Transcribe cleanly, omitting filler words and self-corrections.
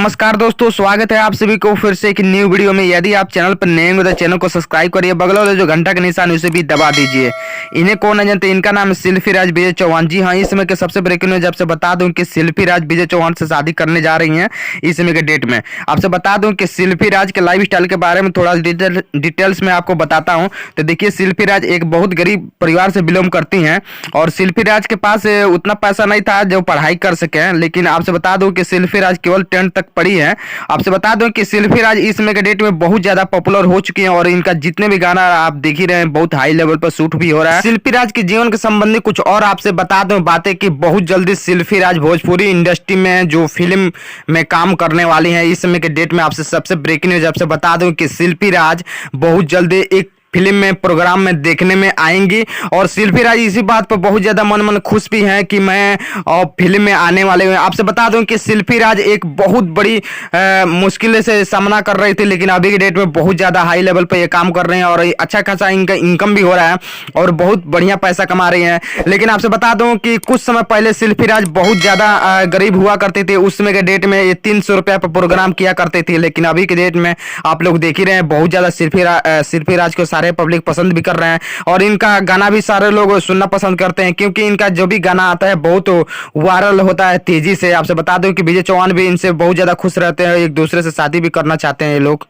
नमस्कार दोस्तों, स्वागत है आप सभी को फिर से एक न्यू वीडियो में। यदि आप चैनल पर नए हैं तो चैनल को सब्सक्राइब करिए, बगल वाले जो घंटा का निशान है उसे भी दबा दीजिए। इन्हें कौन नहीं जानते, इनका नाम है शिल्पी राज विजय चौहान। जी हाँ, इस समय के सबसे ब्रेकिंग न्यूज आपसे बता दूं कि शिल्पी राज विजय चौहान से शादी करने जा रही हैं इस समय के डेट में। आपसे बता दूं कि शिल्पी राज के लाइफ स्टाइल के बारे में थोड़ा डिटेल्स में आपको बताता हूँ। तो देखिए, शिल्पी राज एक बहुत गरीब परिवार से बिलोंग करती हैं और शिल्पी राज के पास उतना पैसा नहीं था जो पढ़ाई कर सके, लेकिन आपसे बता दूं कि शिल्पी राज केवल 10th तक पढ़ी है। आपसे बता दूं कि शिल्पी राज इस समय के डेट में बहुत ज्यादा पॉपुलर हो चुकी हैं और इनका जितने भी गाना आप देख ही रहे हैं बहुत हाई लेवल पर शूट भी हो रहा है। शिल्पी राज के जीवन के संबंधी कुछ और आपसे बता दूं बातें कि बहुत जल्दी शिल्पी राज भोजपुरी इंडस्ट्री में जो फिल्म में काम करने वाली हैं इस समय के डेट में। आपसे सबसे ब्रेकिंग न्यूज आपसे बता दूं कि शिल्पी राज बहुत जल्दी एक फिल्म में प्रोग्राम में देखने में आएंगी और शिल्पी राज इसी बात पर बहुत ज्यादा मन खुश भी हैं कि मैं फिल्म में आने वाले हैं। आपसे बता दूं कि शिल्पी राज एक बहुत बड़ी मुश्किल से सामना कर रही थी, लेकिन अभी के डेट में बहुत ज्यादा हाई लेवल पे ये काम कर रहे हैं और अच्छा खासा इनका इनकम भी हो रहा है और बहुत बढ़िया पैसा कमा रही हैं। लेकिन आपसे बता दूं कि कुछ समय पहले शिल्पी राज बहुत ज्यादा गरीब हुआ करते थे। उस समय के डेट में ये 300 रुपया पर प्रोग्राम किया करते थे, लेकिन अभी के डेट में आप लोग देख ही रहे हैं बहुत ज्यादा शिल्पी राज को सारे पब्लिक पसंद भी कर रहे हैं और इनका गाना भी सारे लोग सुनना पसंद करते हैं, क्योंकि इनका जो भी गाना आता है बहुत वायरल होता है तेजी से। आपसे बता दूं कि विजय चौहान भी इनसे बहुत ज्यादा खुश रहते हैं, एक दूसरे से शादी भी करना चाहते हैं ये लोग।